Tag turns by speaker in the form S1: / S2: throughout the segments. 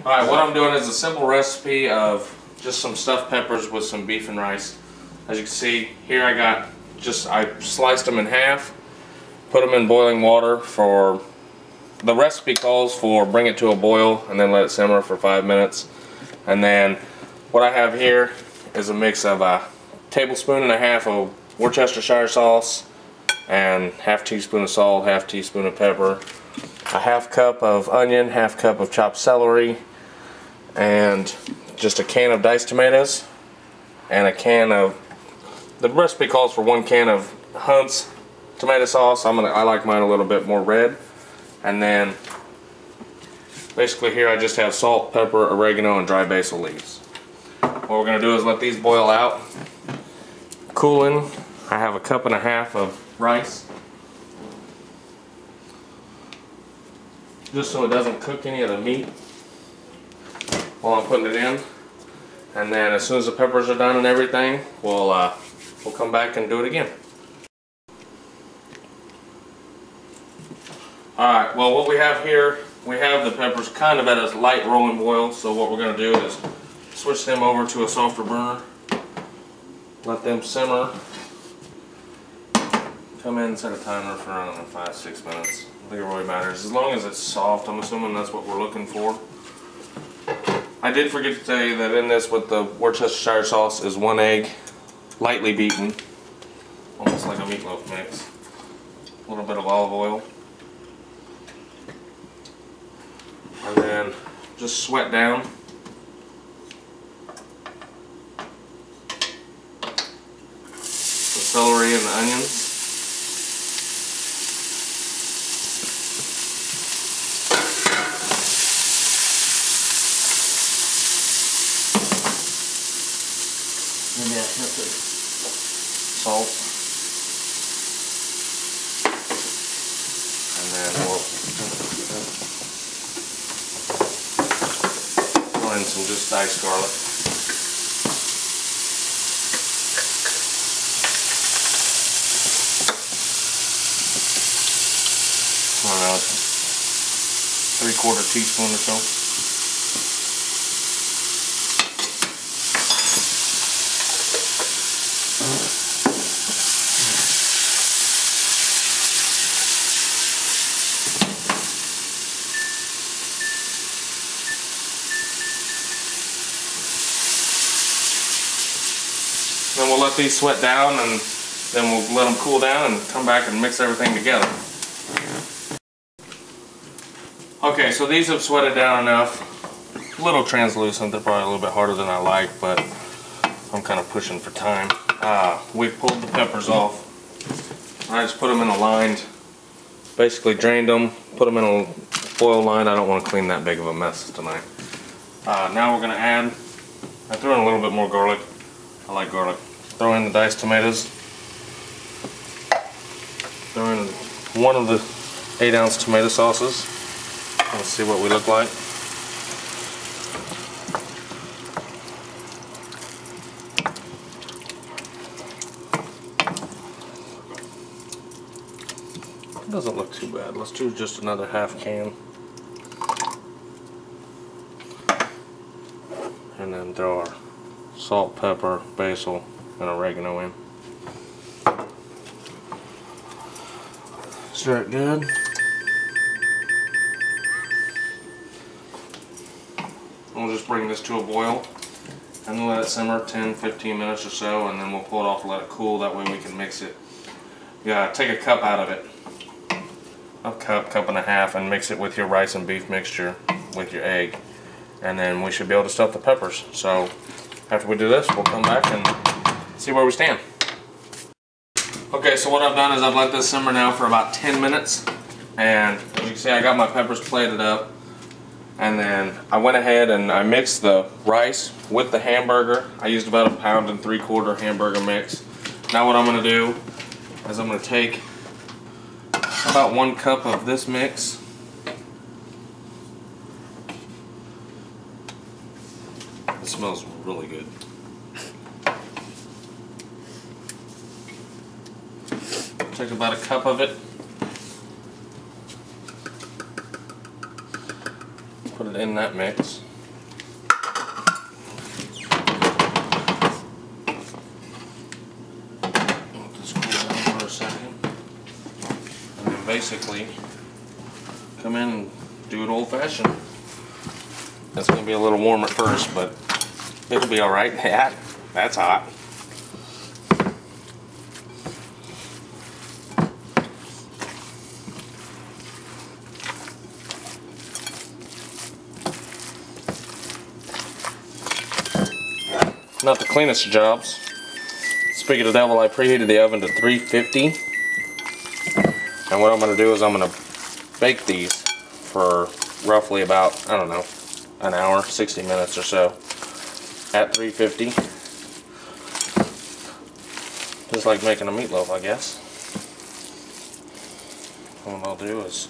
S1: Alright, what I'm doing is a simple recipe of just some stuffed peppers with some beef and rice. As you can see, here I sliced them in half, put them in boiling water for, the recipe calls for bring it to a boil and then let it simmer for 5 minutes. And then what I have here is a mix of a tablespoon and a half of Worcestershire sauce and half teaspoon of salt, half teaspoon of pepper, a half cup of onion, half cup of chopped celery, and just a can of diced tomatoes, and a can of, the recipe calls for 1 can of Hunt's tomato sauce. I like mine a little bit more red. And then basically here I just have salt, pepper, oregano, and dry basil leaves. What we're going to do is let these boil out. Cooling, I have a cup and a half of rice, just so it doesn't cook any of the meat while I'm putting it in. And then as soon as the peppers are done and everything, we'll come back and do it again. Alright, well, what we have here, we have the peppers kind of at a light rolling boil, so what we're going to do is switch them over to a softer burner, let them simmer, come in and set a timer for, I don't know, 5-6 minutes. I don't think it really matters, as long as it's soft. I'm assuming that's what we're looking for. I did forget to tell you that in this with the Worcestershire sauce is 1 egg, lightly beaten, almost like a meatloaf mix. A little bit of olive oil. And then just sweat down. The celery and the onions. Maybe I have to salt. And then we'll throw in some just diced garlic. I don't know, 3/4 teaspoon or so. Then we'll let these sweat down, and then we'll let them cool down and come back and mix everything together. Okay, so these have sweated down enough. A little translucent, they're probably a little bit harder than I like, but I'm kind of pushing for time. We've pulled the peppers off. I just put them in a lined, basically drained them, put them in a foil line. I don't want to clean that big of a mess tonight. Now we're going to add, I threw in a little bit more garlic. I like garlic. Throw in the diced tomatoes. Throw in 1 of the 8-ounce tomato sauces. Let's see what we look like. It doesn't look too bad. Let's do just another half can. And then throw our salt, pepper, basil, and oregano in. Stir it good. We'll just bring this to a boil and let it simmer 10-15 minutes or so, and then we'll pull it off and let it cool. That way we can mix it. Yeah, take a cup out of it. A cup and a half, and mix it with your rice and beef mixture with your egg. And then we should be able to stuff the peppers. So after we do this, we'll come back and see where we stand. Okay, so what I've done is I've let this simmer now for about 10 minutes. And as you can see, I got my peppers plated up. And then I went ahead and I mixed the rice with the hamburger. I used about 1 3/4 hamburger mix. Now what I'm going to do is I'm going to take about 1 cup of this mix. It smells really good. Take about 1 cup of it. Put it in that mix. basically come in and do it old-fashioned. It's going to be a little warm at first, but it'll be alright. Yeah, that's hot. Not the cleanest of jobs. Speaking of the devil, I preheated the oven to 350. And what I'm going to do is I'm going to bake these for roughly about, I don't know, an hour, 60 minutes or so at 350. Just like making a meatloaf, I guess. What I'll do is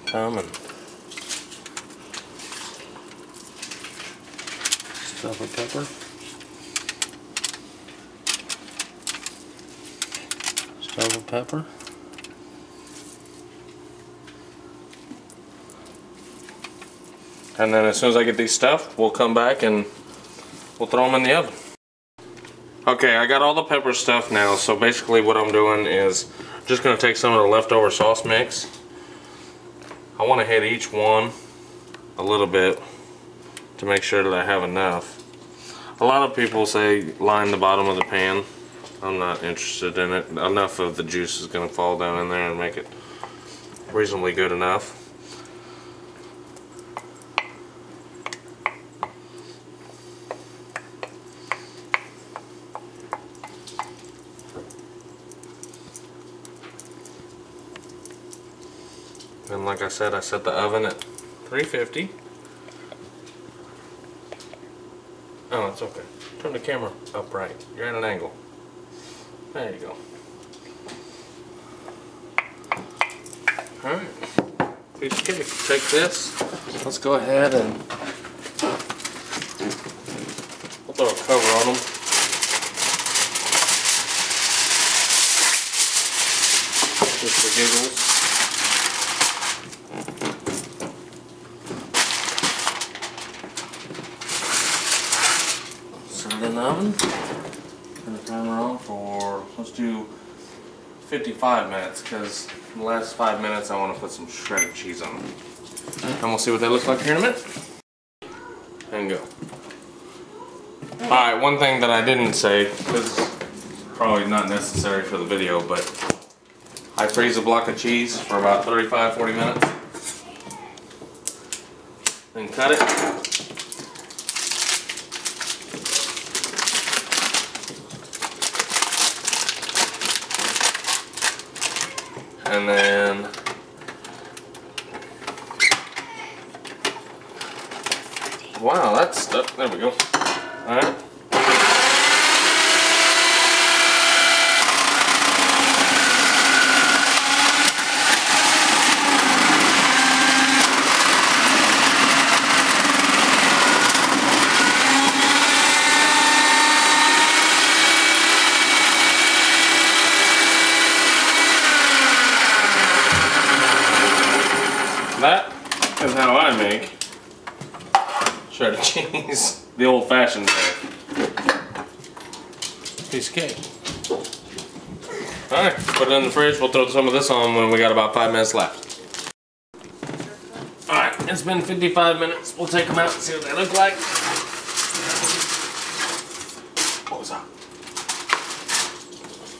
S1: come and stuff with pepper. Stuff with pepper. And then as soon as I get these stuffed, we'll come back and we'll throw them in the oven. Okay, I got all the pepper stuffed now, so basically what I'm doing is just going to take some of the leftover sauce mix. I want to hit each one a little bit to make sure that I have enough. A lot of people say line the bottom of the pan. I'm not interested in it. Enough of the juice is going to fall down in there and make it reasonably good enough. And like I said, I set the oven at 350. Oh, it's okay. Turn the camera upright. You're at an angle. There you go. Alright. Piece of cake. Take this. Let's go ahead and we'll throw a cover on them. Just for giggles. Set it in the oven. Turn the timer on for, let's do 55 minutes, because in the last 5 minutes I want to put some shredded cheese on them. And we'll see what they look like here in a minute. And go. Alright, one thing that I didn't say, this is probably not necessary for the video, but I freeze a block of cheese for about 35-40 minutes. Then cut it. And then wow, that's stuck. There we go. Alright. That is how I make shredded cheese the old-fashioned way. Piece of cake. Alright, put it in the fridge. We'll throw some of this on when we got about 5 minutes left. Alright, it's been 55 minutes. We'll take them out and see what they look like. What was that?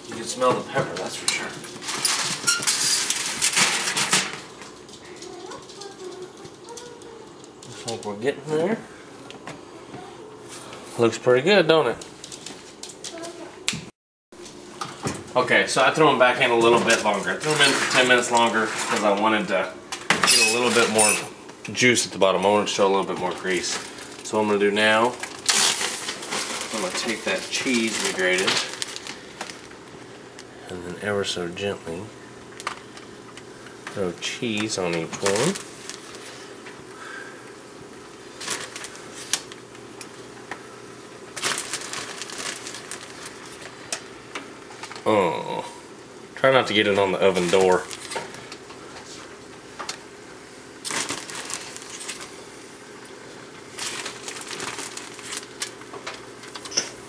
S1: You can smell the pepper, that's for sure. I think we're getting there. Looks pretty good, don't it? Okay, so I threw them back in a little bit longer. I threw them in for 10 minutes longer because I wanted to get a little bit more juice at the bottom. I wanted to show a little bit more grease. So what I'm going to do now, I'm going to take that cheese we grated and then ever so gently throw cheese on each one. Oh, try not to get it on the oven door.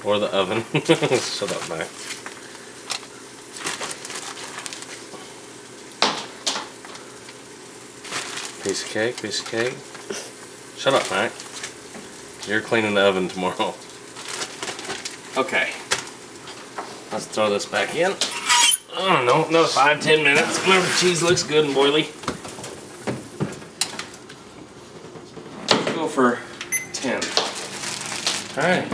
S1: Or the oven. Shut up, man. Piece of cake, piece of cake. Shut up, Mac. You're cleaning the oven tomorrow. Okay. Let's throw this back in. I don't know, another 5-10 minutes whenever the cheese looks good and boily. Let's go for 10. Alright.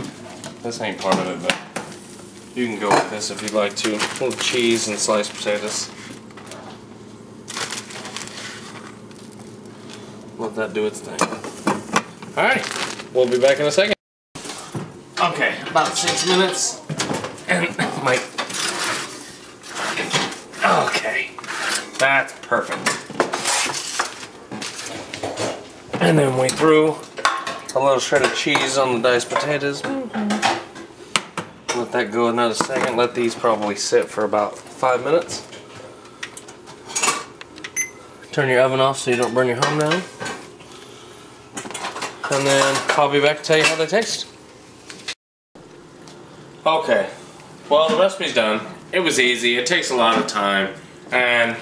S1: This ain't part of it, but you can go with this if you'd like to. A little cheese and sliced potatoes. Let that do its thing. Alright, we'll be back in a second. Okay, about 6 minutes. And my... Okay, that's perfect. And then we threw a little shredded cheese on the diced potatoes. Let that go another second. Let these probably sit for about 5 minutes. Turn your oven off so you don't burn your home down. And then I'll be back to tell you how they taste. Okay, well the recipe's done. It was easy, it takes a lot of time. And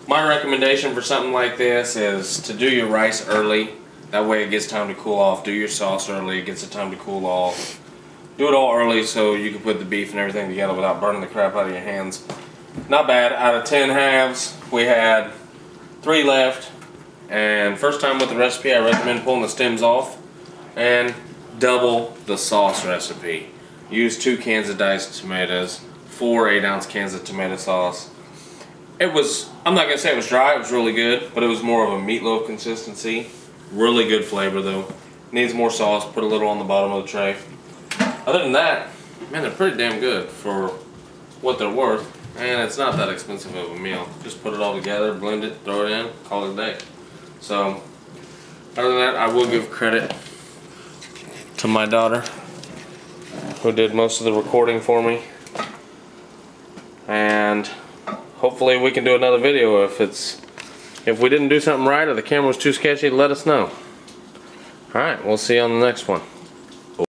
S1: my recommendation for something like this is to do your rice early. That way it gets time to cool off. Do your sauce early, it gets the time to cool off. Do it all early so you can put the beef and everything together without burning the crap out of your hands. Not bad. Out of 10 halves, we had 3 left. And first time with the recipe, I recommend pulling the stems off and double the sauce recipe. Use 2 cans of diced tomatoes, 4 8-ounce cans of tomato sauce. It was, I'm not gonna say it was dry, it was really good, but it was more of a meatloaf consistency. Really good flavor though. Needs more sauce, put a little on the bottom of the tray. Other than that, man, they're pretty damn good for what they're worth. And it's not that expensive of a meal. Just put it all together, blend it, throw it in, call it a day. So, other than that, I will give credit to my daughter, who did most of the recording for me. And hopefully we can do another video. If we didn't do something right or the camera was too sketchy, let us know. Alright, we'll see you on the next one.